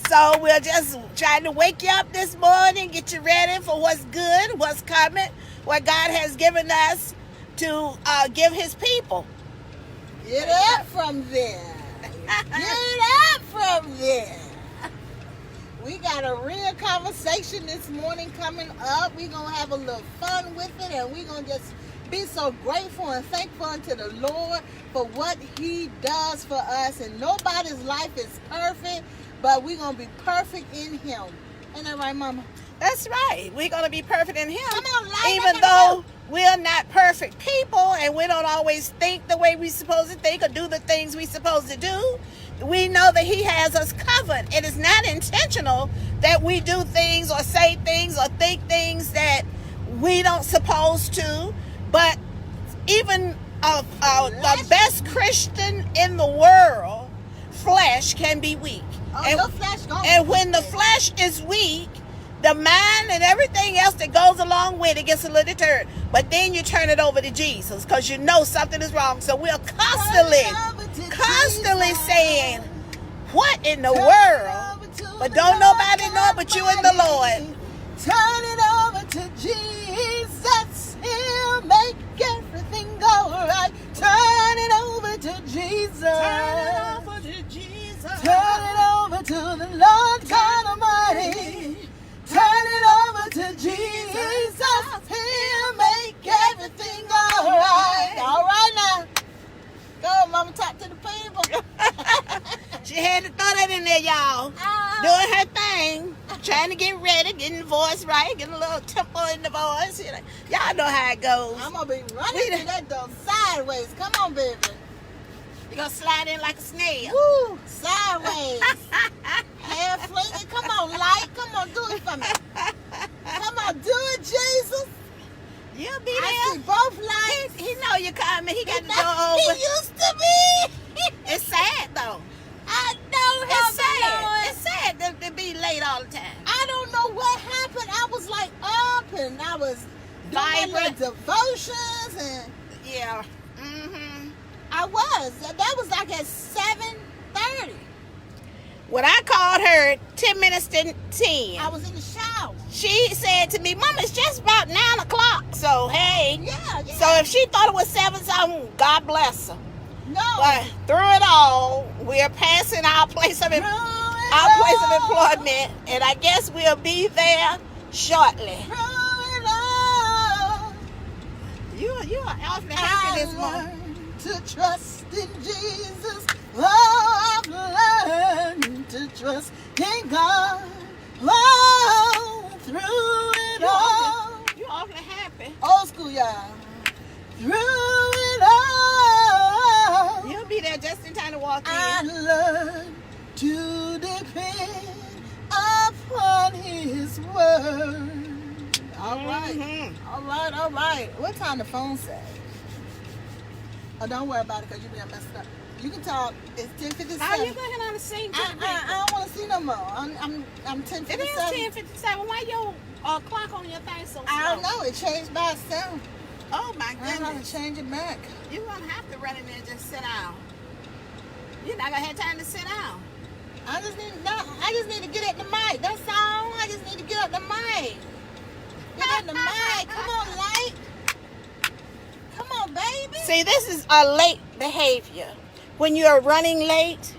So we're just trying to wake you up this morning, get you ready for what's good, what's coming, what God has given us to give his people. Get up from there. Get up from there. We got a real conversation this morning coming up. We're going to have a little fun with it, and we're going to just be so grateful and thankful unto the Lord for what he does for us. And nobody's life is perfect, but we're going to be perfect in him. Ain't that right, Mama? That's right. We're going to be perfect in him. Come on, light even up though we're not perfect people and we don't always think the way we're supposed to think or do the things we're supposed to do, we know that he has us covered. It is not intentional that we do things or say things or think things that we don't supposed to. But even the best Christian in the world, flesh can be weak. And when the flesh is weak, the mind and everything else that goes along with it gets a little deterred. But then you turn it over to Jesus because you know something is wrong. So we're constantly saying, what in the world? But don't nobody know but you and the Lord. Turn it over to Jesus. He'll make everything go right. Turn it over to Jesus. Turn it over to Jesus. Turn it over to the Lord God Almighty. Turn it over to Jesus. He'll make everything all right. All right now. Go, Mama, talk to the people. She had to throw that in there, y'all. Doing her thing. Trying to get ready, getting the voice right, getting a little tempo in the voice. You know, y'all know how it goes. I'm going to be running through that door sideways. Come on, baby. You going to slide in like a snail. Woo, sideways. Hair flinging. Come on, light. Come on, do it for me. Come on, do it, Jesus. You'll be there. I see both lights. He know you coming. He got the door open. He used to be. It's sad, though. I know him. It's sad. It's sad to be late all the time. I don't know what happened. I was like up and I was doing my little devotions and yeah. Mm-hmm. I was. That was like at 7:30. When I called her 10 minutes to 10, I was in the shower. She said to me, Mama, it's just about 9 o'clock. So, hey. Yeah. So if she thought it was 7 something, God bless her. No. But through it all, we're passing our place of employment, and I guess we'll be there shortly. You are awfully happy this morning. To trust in Jesus. Oh, I've learned to trust in God. Oh, through it all. You awfully happy. Old school, y'all. Through it all. You'll be there just in time to walk in. I learned to depend upon his word. All right. Mm-hmm. All right. What time the phone say? Oh, don't worry about it because you be messed up. You can talk. It's 10:57. How you going on to sing to the people? I don't want to see no more. I'm 10:57. It is 10:57. Why your clock on your thing so slow? I don't know. It changed by itself. Oh my I have to goodness. change it back. You're going to have to run in there and just sit down. You're not going to have time to sit down. I just need to get at the mic. That's all. I just need to get at the mic. Get at the mic. Come on, light. Come on, baby. See, this is a late behavior. When you're running late,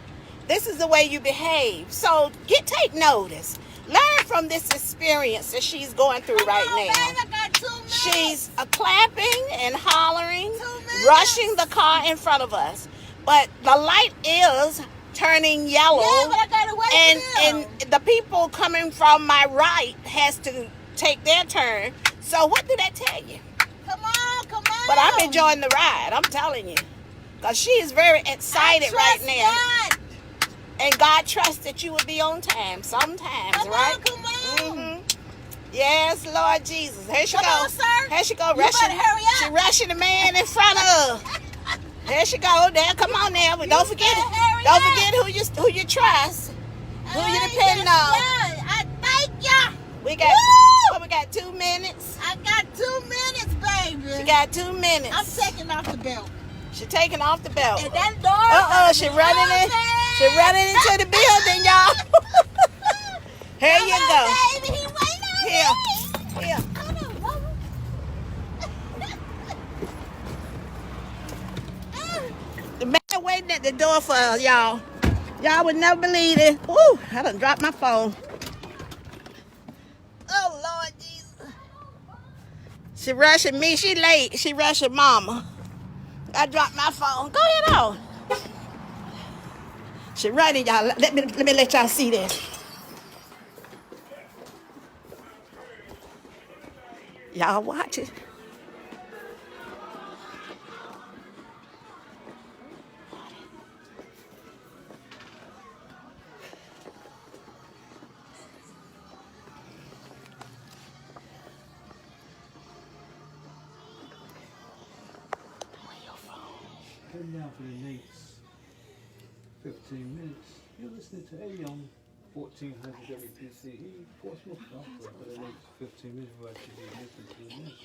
this is the way you behave. So take notice. Learn from this experience that she's going through right now. Baby, I got 2 minutes. She's clapping and hollering, 2 minutes. rushing the car in front of us. But the light is turning yellow. Yeah, but I gotta wait for them. And the people coming from my right has to take their turn. So what did that tell you? Come on. But I'm enjoying the ride, I'm telling you. Because she is very excited right now. God. And God trusted you would be on time sometimes, right? Come on. Mm-hmm. Yes, Lord Jesus. Here she Come goes. on, sir. Here she go. You better hurry up. She rushing the man in front of her. Here she go. There, come on now. But don't forget who you trust, who you depend on. I thank ya. We got 2 minutes. I got 2 minutes, baby. She got 2 minutes. I'm taking off the belt. She taking off the belt. And that door. She running in. She running into the building, y'all. go. Baby, he waiting on Here. me. Here. Hold on, Mama. The man waiting at the door for us, y'all. Y'all would never believe it. Woo, I done dropped my phone. Oh, Lord Jesus. She rushing me. She late. She rushing mama. I dropped my phone. Go ahead on. She running, y'all. Let me let y'all see this. Y'all watch it. Come down for the next 15 minutes. You're listening to AM 1400 WPCE, Portsmouth, South for the next 15 minutes. We'll actually be listening to the next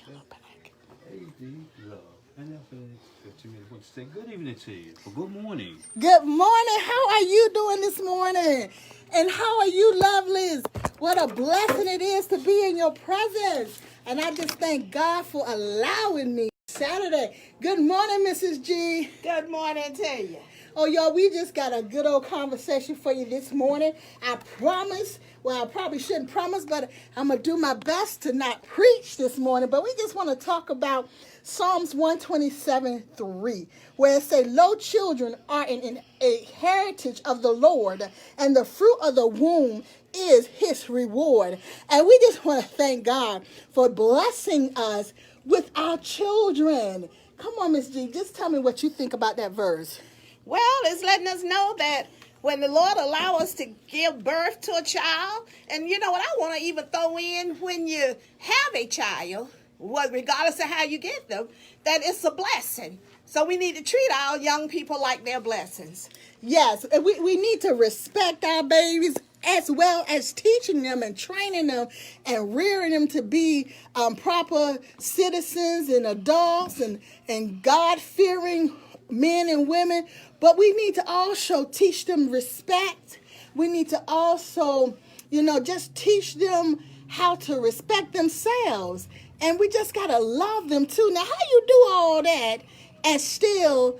AD Love. And then for the next 15 minutes, we'll say good evening to you. Well, good morning. Good morning. How are you doing this morning? And how are you, lovelies? What a blessing it is to be in your presence. And I just thank God for allowing me. Saturday. Good morning, Mrs. G. Good morning to you. Oh, y'all, we just got a good old conversation for you this morning. I promise, well, I probably shouldn't promise, but I'm going to do my best to not preach this morning. But we just want to talk about Psalms 127:3, where it says, "Lo, children are a heritage of the Lord, and the fruit of the womb is his reward." And we just want to thank God for blessing us with our children. Come on, Miss G, just tell me what you think about that verse. Well, it's letting us know that when the Lord allow us to give birth to a child, and you know what, I want to even throw in when you have a child, regardless of how you get them, that it's a blessing. So we need to treat our young people like they're blessings. Yes, and we need to respect our babies as well as teaching them and training them and rearing them to be proper citizens and adults and God-fearing men and women. But we need to also teach them respect. We need to also, just teach them how to respect themselves. And we just got to love them too. Now, how you do all that and still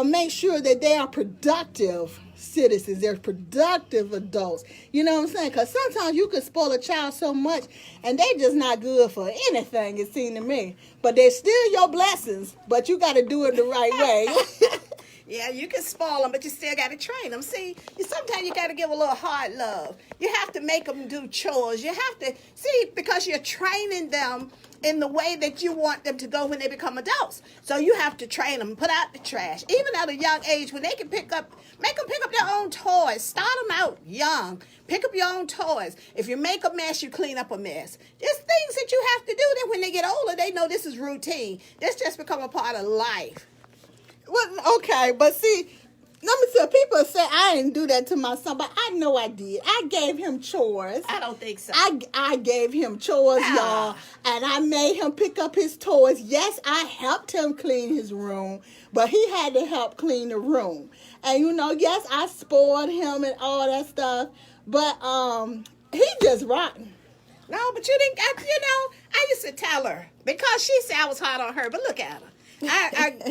make sure that they are productive citizens, they're productive adults. You know what I'm saying? Because sometimes you can spoil a child so much and they just not good for anything, it seems to me. But they're still your blessings, but you got to do it the right way. Yeah, you can spoil them, but you still got to train them. See, sometimes you got to give a little hard love. You have to make them do chores. You have to, because you're training them in the way that you want them to go when they become adults. So you have to train them, put out the trash. Even at a young age, when they can make them pick up their own toys. Start them out young. Pick up your own toys. If you make a mess, you clean up a mess. There's things that you have to do that when they get older, they know this is routine. This just become a part of life. Well, okay, but see, let me tell people say I didn't do that to my son, but I know I did. I gave him chores. I don't think so. I gave him chores, y'all, and I made him pick up his toys. Yes, I helped him clean his room, but he had to help clean the room. And yes, I spoiled him and all that stuff, but he just rotten. No, but you didn't. I used to tell her because she said I was hard on her, but look at her.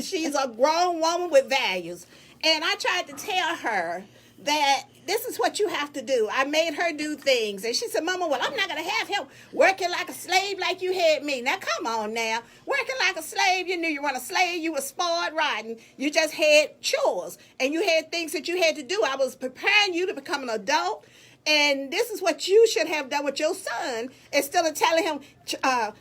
She's a grown woman with values. And I tried to tell her that this is what you have to do. I made her do things. And she said, "Mama, well, I'm not going to have him working like a slave like you had me." Now, come on now. Working like a slave, you knew you weren't a slave. You were spoiled rotten. You just had chores. And you had things that you had to do. I was preparing you to become an adult. And this is what you should have done with your son instead of telling him,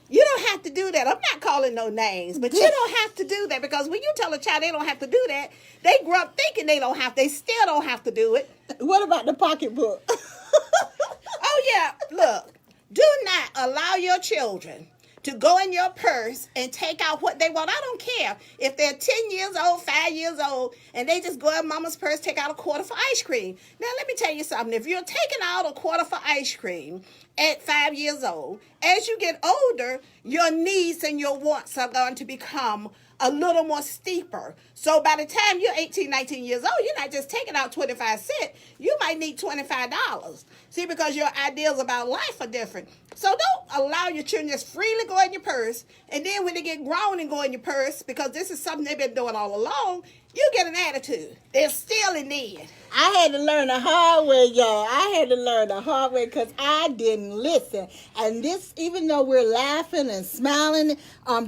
you don't have to do that. I'm not calling no names, but you don't have to do that, because when you tell a child they don't have to do that, they grow up thinking they still don't have to do it. What about the pocketbook? Oh, yeah. Look, do not allow your children to go in your purse and take out what they want. I don't care if they're 10 years old, 5 years old, and they just go in mama's purse, take out a quarter for ice cream. Now, let me tell you something. If you're taking out a quarter for ice cream at 5 years old, as you get older, your needs and your wants are going to become a little more steeper. So by the time you're 18, 19 years old, you're not just taking out 25 cents. You might need $25. See, because your ideas about life are different. So don't allow your children just freely go in your purse. And then when they get grown and go in your purse, because this is something they've been doing all along, you get an attitude. They're still in need. I had to learn the hard way, y'all. I had to learn the hard way because I didn't listen. And this, even though we're laughing and smiling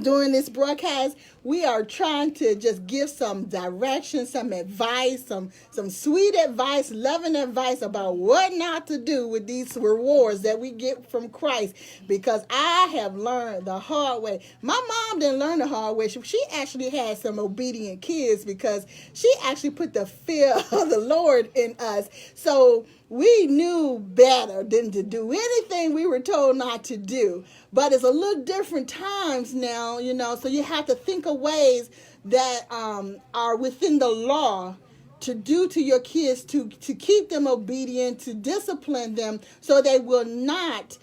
during this broadcast, we are trying to just give some direction, some advice, some sweet advice, loving advice about what not to do with these rewards that we get from Christ. Because I have learned the hard way. My mom didn't learn the hard way. She actually had some obedient kids because she actually put the fear of the Lord in us. So we knew better than to do anything we were told not to do. But it's a little different times now, so you have to think of ways that are within the law to do to your kids to keep them obedient, to discipline them so they will not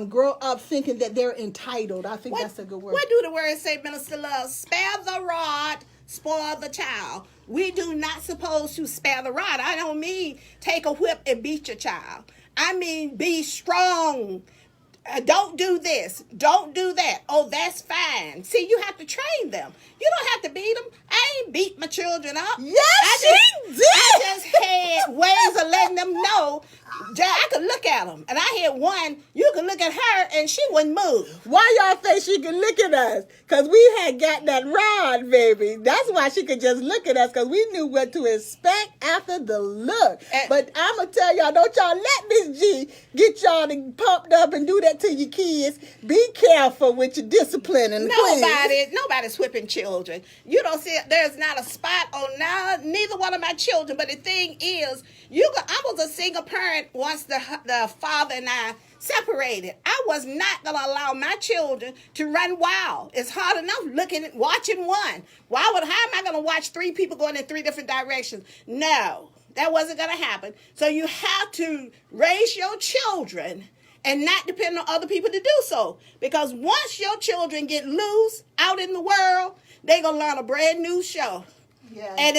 grow up thinking that they're entitled. I think that's a good word. What do the words say, Minister Love? Spare the rod, spoil the child. We do not supposed to spare the rod. I don't mean take a whip and beat your child. I mean be strong. Don't do this. Don't do that. Oh, that's fine. See, you have to train them. You don't have to beat them. I ain't beat my children up. Yes, she did. I just had ways of letting them know. I could look at them. And I had one, you could look at her and she wouldn't move. Why y'all think she could look at us? Because we had got that rod, baby. That's why she could just look at us, because we knew what to expect after the look. But I'm going to tell y'all, don't y'all let Miss G get y'all to pumped up and do that to your kids. Be careful with your discipline. And nobody's whipping children. You don't see, there's not a spot on neither one of my children. But the thing is, I was a single parent once the father and I separated. I was not going to allow my children to run wild. It's hard enough watching one. How am I going to watch three people going in three different directions? No, that wasn't going to happen. So you have to raise your children and not depend on other people to do so. Because once your children get loose out in the world, they're going to learn a brand new show. Yeah. And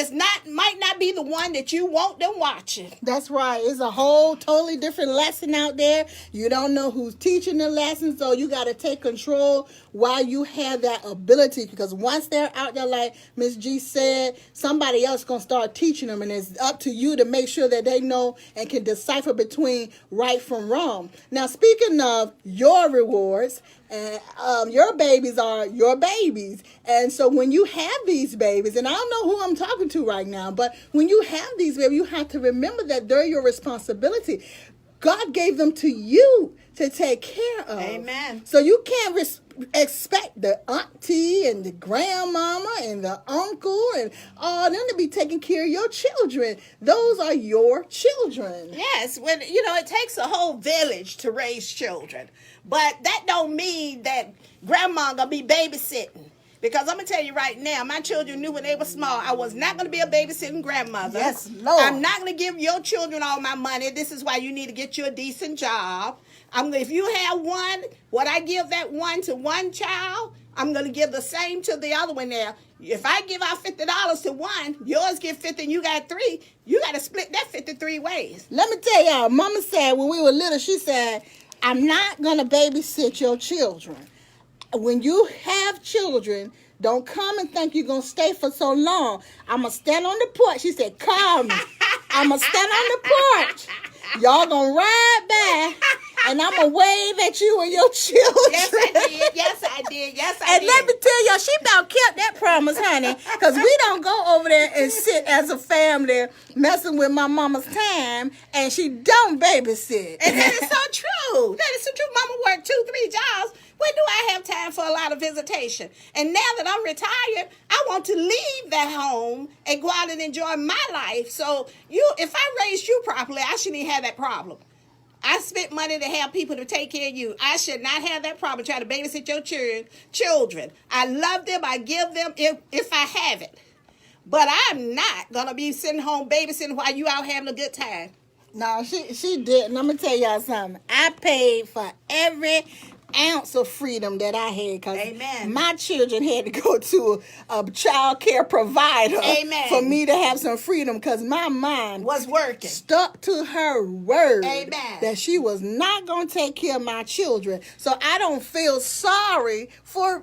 might not be the one that you want them watching. That's right. It's a whole totally different lesson out there. You don't know who's teaching the lesson, so you got to take control while you have that ability. Because once they're out there, like Miss G said, somebody else going to start teaching them, and it's up to you to make sure that they know and can decipher between right from wrong. Now, speaking of your rewards, and your babies are your babies. And so when you have these babies, and I don't know who I'm talking to right now, but when you have these babies, you have to remember that they're your responsibility. God gave them to you to take care of. Amen. So you can't expect the auntie and the grandmama and the uncle and all them to be taking care of your children. Those are your children. Yes, when it takes a whole village to raise children. But that don't mean that grandma gonna be babysitting. Because I'm going to tell you right now, my children knew when they were small, I was not going to be a babysitting grandmother. Yes, Lord. I'm not going to give your children all my money. This is why you need to get you a decent job. If you have one, what I give that one to one child, I'm going to give the same to the other one there. If I give out $50 to one, yours get 50 and you got 3, you got to split that 53 ways. Let me tell y'all, Mama said when we were little, she said, I'm not going to babysit your children. When you have children, don't come and think you're going to stay for so long. I'm going to stand on the porch. She said, call me. I'm going to stand on the porch. Y'all going to ride by, and I'm going to wave at you and your children. Yes, I did. Yes, I did. Yes, I did. And let me tell y'all, she about kept that promise, honey, because we don't go over there and sit as a family messing with my mama's time, and she don't babysit. And that is so true. That is so true. Mama worked 2-3 jobs. When do I have time for a lot of visitation? And now that I'm retired, I want to leave that home and go out and enjoy my life. So if I raised you properly, I shouldn't even have that problem. I spent money to have people to take care of you. I should not have that problem trying to babysit your children. I love them. I give them if I have it. But I'm not going to be sitting home babysitting while you out having a good time. No, she didn't. I'm going to tell y'all something. I paid for every ounce of freedom that I had, because Amen. my children had to go to a child care provider Amen. for me to have some freedom, because my mom Was working. stuck to her word Amen. that she was not going to take care of my children. So I don't feel sorry for,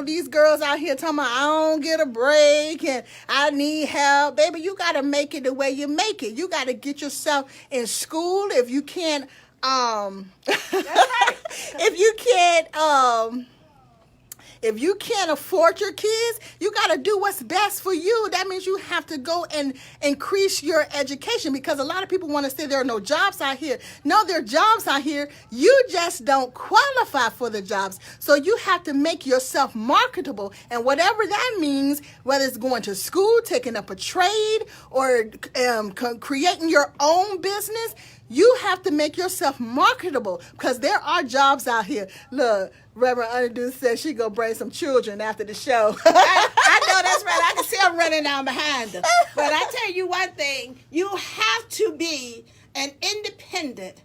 these girls out here talking about I don't get a break and I need help. Baby, you got to make it the way you make it. You got to get yourself in school. If you can't, That's right. if you can't afford your kids, you got to do what's best for you. That means you have to go and increase your education, because a lot of people want to say there are no jobs out here. No, there are jobs out here. You just don't qualify for the jobs. So you have to make yourself marketable. And whatever that means, whether it's going to school, taking up a trade, or creating your own business, you have to make yourself marketable, because there are jobs out here. Look, Reverend Underdo said she gonna bring some children after the show. I know that's right. I can see them running down behind her. But I tell you one thing, you have to be an independent,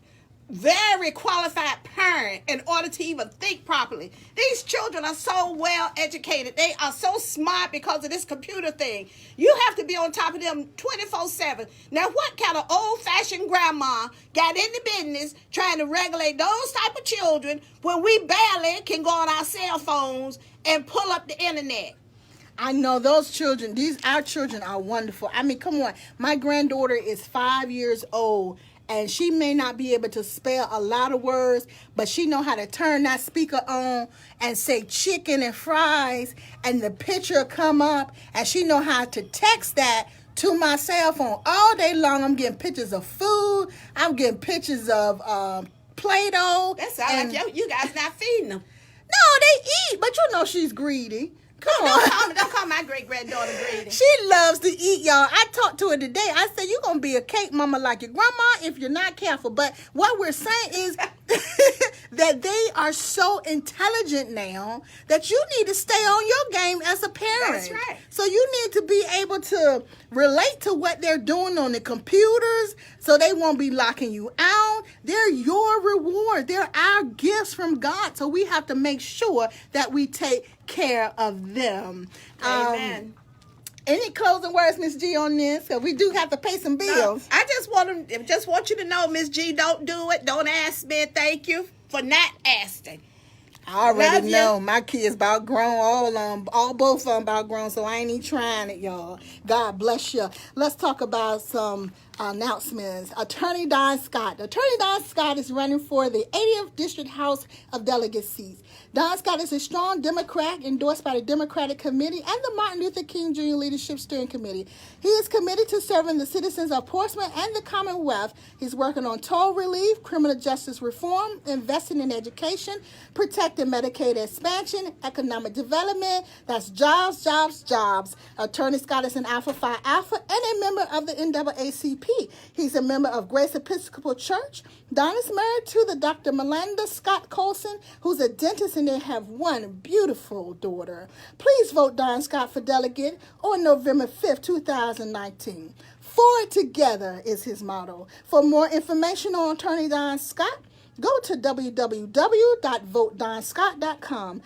very qualified parent in order to even think properly. These children are so well educated. They are so smart because of this computer thing. You have to be on top of them 24/7. Now, what kind of old-fashioned grandma got in the business trying to regulate those type of children when we barely can go on our cell phones and pull up the internet? I know those children, our children are wonderful. I mean, come on. My granddaughter is 5 years old, and she may not be able to spell a lot of words, but she know how to turn that speaker on and say chicken and fries, and the picture come up, and she know how to text that to my cell phone. All day long, I'm getting pictures of food. I'm getting pictures of Play-Doh. That sounds like you guys not feeding them. No, they eat, but you know she's greedy. Come on. Don't call my great-granddaughter greedy. She loves to eat, y'all. I talked to her today. I said, you're going to be a cake mama like your grandma if you're not careful. But what we're saying is that they are so intelligent now that you need to stay on your game as a parent. That's right. So you need to be able to relate to what they're doing on the computers so they won't be locking you out. They're your reward. They're our gifts from God. So we have to make sure that we take care of them. Amen. Any closing words, Miss G, on this? Because we do have to pay some bills. No, I just want you to know, Miss G, don't do it. Don't ask me. Thank you for not asking. I already Love know you. my kids about grown, both of them about grown, so I ain't even trying it, y'all. God bless you. Let's talk about some announcements. Attorney Don Scott. Attorney Don Scott is running for the 80th District House of Delegates seats. Don Scott is a strong Democrat endorsed by the Democratic Committee and the Martin Luther King Jr. Leadership Steering Committee. He is committed to serving the citizens of Portsmouth and the Commonwealth. He's working on toll relief, criminal justice reform, investing in education, protecting Medicaid expansion, economic development. That's jobs, jobs, jobs. Attorney Scott is an Alpha Phi Alpha and a member of the NAACP. He's a member of Grace Episcopal Church. Don is married to the Dr. Melinda Scott Colson, who's a dentist, and they have one beautiful daughter. Please vote Don Scott for delegate on November 5th, 2019. Forward Together is his motto. For more information on Attorney Don Scott, go to www.votedonscott.com.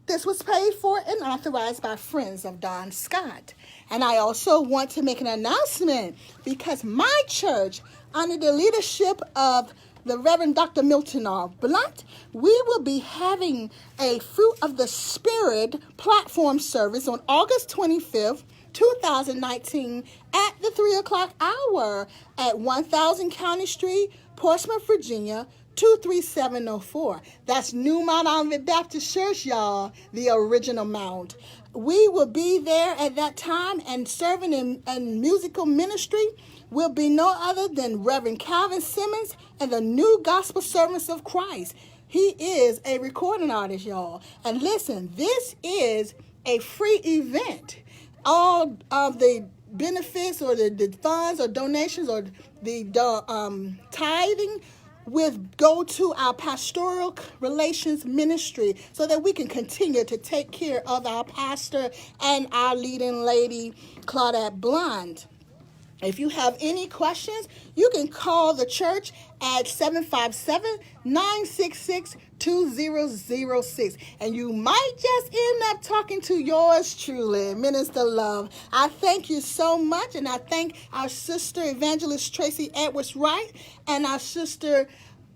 This was paid for and authorized by Friends of Don Scott. And I also want to make an announcement because my church, under the leadership of the Reverend Dr. Milton R. Blunt, we will be having a Fruit of the Spirit platform service on August 25th, 2019 at the 3 o'clock hour at 1000 County Street, Portsmouth, Virginia, 23704. That's New Mount Olivet Baptist Church, y'all, the original Mount. We will be there at that time, and serving in musical ministry will be no other than Reverend Calvin Simmons and the New Gospel Servants of Christ. He is a recording artist, y'all. And listen, this is a free event. All of the benefits or the funds or donations or the tithing go to our pastoral relations ministry so that we can continue to take care of our pastor and our leading lady, Claudette Blonde. If you have any questions, you can call the church at 757-966-2006. And you might just end up talking to yours truly, Minister Love. I thank you so much, and I thank our sister, Evangelist Tracy Edwards Wright, and our sister,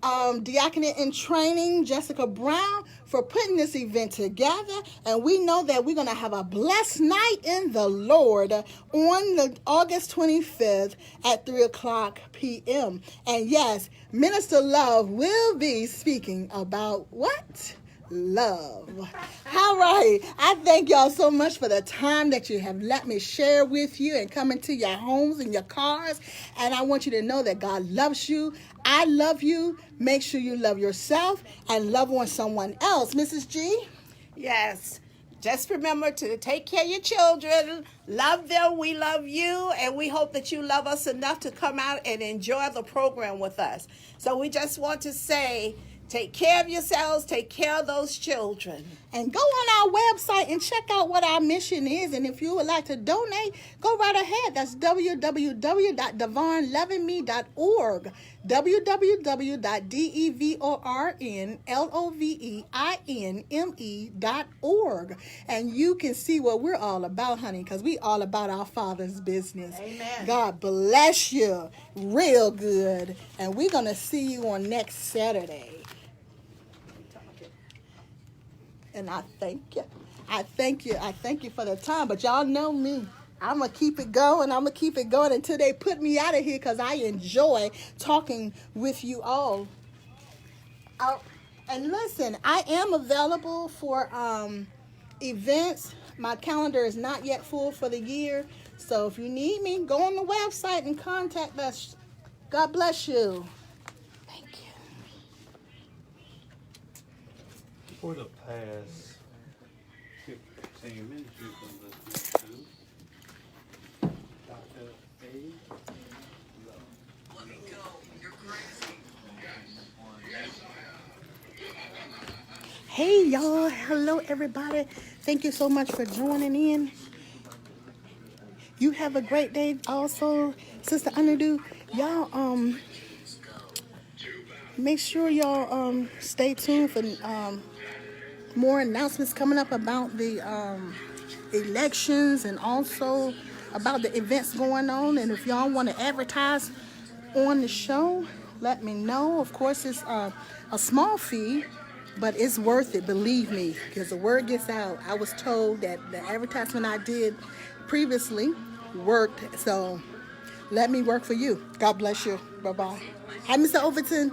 Diaconate in Training, Jessica Brown, for putting this event together. And we know that we're going to have a blessed night in the Lord on the August 25th at 3 o'clock p.m. And yes, Minister Love will be speaking about what? Love. All right. I thank y'all so much for the time that you have let me share with you and come into your homes and your cars. And I want you to know that God loves you. I love you. Make sure you love yourself and love on someone else. Mrs. G? Yes. Just remember to take care of your children. Love them. We love you. And we hope that you love us enough to come out and enjoy the program with us. So we just want to say, take care of yourselves. Take care of those children. And go on our website and check out what our mission is. And if you would like to donate, go right ahead. That's www.devonlovingme.org. www.devonloveinme.org. And you can see what we're all about, honey, because we all about our Father's business. Amen. God bless you real good. And we're going to see you on next Saturday. And I thank you. I thank you. I thank you for the time. But y'all know me. I'm going to keep it going. I'm going to keep it going until they put me out of here, because I enjoy talking with you all. And listen, I am available for events. My calendar is not yet full for the year. So if you need me, go on the website and contact us. God bless you. Thank you. For the past 15 minutes, you've been listening to Dr. A. Love. Let me go. You're crazy. Hey y'all, hello everybody. Thank you so much for joining in. You have a great day also, Sister Anudu. Y'all make sure y'all stay tuned for more announcements coming up about the elections and also about the events going on. And if y'all want to advertise on the show, let me know. Of course, it's a small fee, but it's worth it, believe me, because the word gets out. I was told that the advertisement I did previously worked, so let me work for you. God bless you. Bye-bye. Hi, Mr. Overton.